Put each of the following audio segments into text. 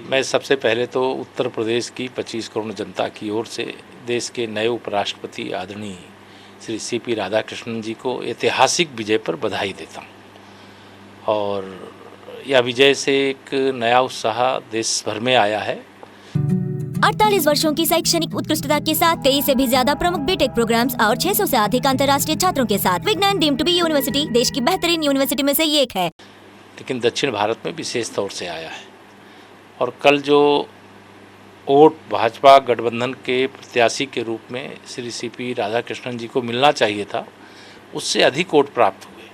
मैं सबसे पहले तो उत्तर प्रदेश की 25 करोड़ जनता की ओर से देश के नए उपराष्ट्रपति आदरणीय श्री सीपी राधाकृष्णन जी को ऐतिहासिक विजय पर बधाई देता हूँ। और यह विजय से एक नया उत्साह देश भर में आया है। 48 वर्षों की शैक्षणिक उत्कृष्टता के साथ 23 से भी ज्यादा प्रमुख बीटेक प्रोग्राम्स और 600 से अधिक अंतर्राष्ट्रीय छात्रों के साथ विज्ञान डीम्ड टू बी यूनिवर्सिटी देश की बेहतरीन यूनिवर्सिटी में से एक है। लेकिन दक्षिण भारत में विशेष तौर से आया है। और कल जो वोट भाजपा गठबंधन के प्रत्याशी के रूप में श्री सीपी राधाकृष्णन जी को मिलना चाहिए था, उससे अधिक वोट प्राप्त हुए।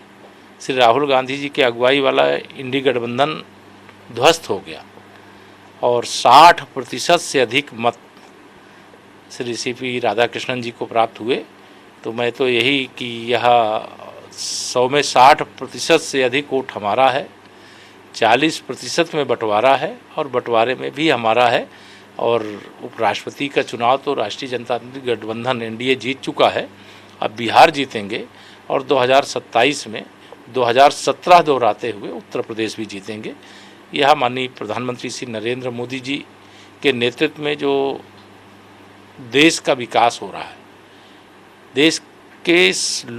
श्री राहुल गांधी जी के अगुवाई वाला इंडी गठबंधन ध्वस्त हो गया और 60% से अधिक मत श्री सीपी राधाकृष्णन जी को प्राप्त हुए। तो मैं तो यही कि यह 100 में 60% से अधिक वोट हमारा है, 40% में बंटवारा है और बंटवारे में भी हमारा है। और उपराष्ट्रपति का चुनाव तो राष्ट्रीय जनतांत्रिक गठबंधन एनडीए जीत चुका है। अब बिहार जीतेंगे और 2027 में 2017 दोहराते हुए उत्तर प्रदेश भी जीतेंगे। यह माननीय प्रधानमंत्री श्री नरेंद्र मोदी जी के नेतृत्व में जो देश का विकास हो रहा है, देश के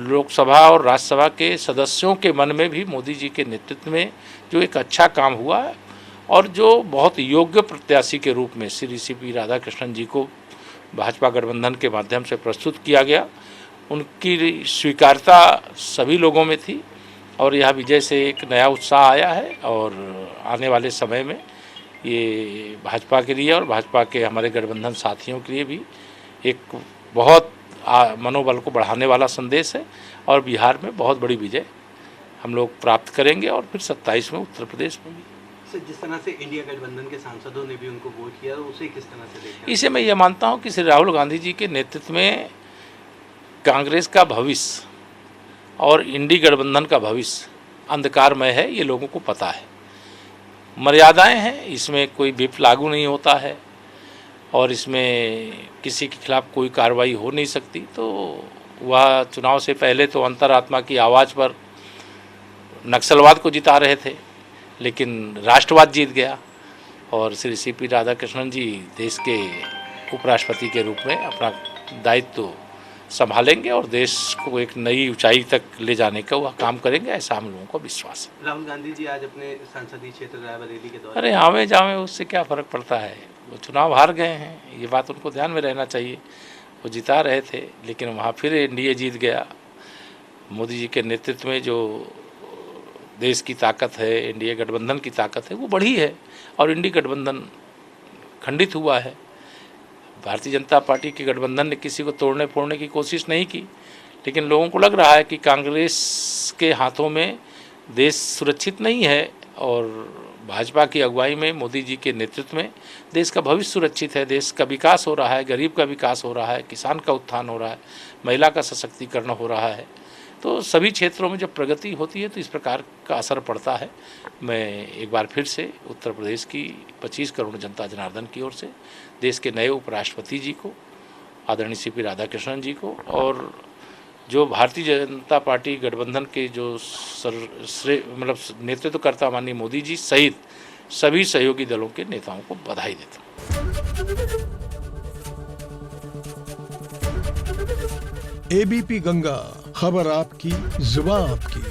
लोकसभा और राज्यसभा के सदस्यों के मन में भी मोदी जी के नेतृत्व में जो एक अच्छा काम हुआ है और जो बहुत योग्य प्रत्याशी के रूप में श्री सीपी राधाकृष्णन जी को भाजपा गठबंधन के माध्यम से प्रस्तुत किया गया, उनकी स्वीकार्यता सभी लोगों में थी। और यह विजय से एक नया उत्साह आया है और आने वाले समय में ये भाजपा के लिए और भाजपा के हमारे गठबंधन साथियों के लिए भी एक बहुत मनोबल को बढ़ाने वाला संदेश है। और बिहार में बहुत बड़ी विजय हम लोग प्राप्त करेंगे और फिर 27 में उत्तर प्रदेश में भी। सर, जिस तरह से इंडिया गठबंधन के सांसदों ने भी उनको वोट किया, उसे किस तरह से देखते हैं? इसे मैं ये मानता हूँ कि श्री राहुल गांधी जी के नेतृत्व में कांग्रेस का भविष्य और इंडी गठबंधन का भविष्य अंधकारमय है, ये लोगों को पता है। मर्यादाएं हैं, इसमें कोई विप लागू नहीं होता है और इसमें किसी के खिलाफ कोई कार्रवाई हो नहीं सकती। तो वह चुनाव से पहले तो अंतरात्मा की आवाज़ पर नक्सलवाद को जिता रहे थे, लेकिन राष्ट्रवाद जीत गया और श्री सीपी राधाकृष्णन जी देश के उपराष्ट्रपति के रूप में अपना दायित्व संभालेंगे और देश को एक नई ऊंचाई तक ले जाने का वह काम करेंगे, ऐसा हम लोगों को विश्वास है। राहुल गांधी जी आज अपने संसदीय क्षेत्र रायबरेली के दौरे। अरे आवे जावे उससे क्या फ़र्क पड़ता है, वो चुनाव हार गए हैं, ये बात उनको ध्यान में रहना चाहिए। वो जिता रहे थे लेकिन वहाँ फिर एनडीए जीत गया। मोदी जी के नेतृत्व में जो देश की ताकत है, एनडीए गठबंधन की ताकत है, वो बढ़ी है और इंडी गठबंधन खंडित हुआ है। भारतीय जनता पार्टी के गठबंधन ने किसी को तोड़ने फोड़ने की कोशिश नहीं की, लेकिन लोगों को लग रहा है कि कांग्रेस के हाथों में देश सुरक्षित नहीं है और भाजपा की अगुवाई में मोदी जी के नेतृत्व में देश का भविष्य सुरक्षित है, देश का विकास हो रहा है, गरीब का विकास हो रहा है, किसान का उत्थान हो रहा है, महिला का सशक्तिकरण हो रहा है। तो सभी क्षेत्रों में जब प्रगति होती है तो इस प्रकार का असर पड़ता है। मैं एक बार फिर से उत्तर प्रदेश की 25 करोड़ जनता जनार्दन की ओर से देश के नए उपराष्ट्रपति जी को, आदरणीय सीपी राधाकृष्णन जी को और जो भारतीय जनता पार्टी गठबंधन के जो मतलब नेतृत्वकर्ता माननीय मोदी जी सहित सभी सहयोगी दलों के नेताओं को बधाई देता हूँ। एबीपी गंगा, खबर आपकी, जुबान आपकी।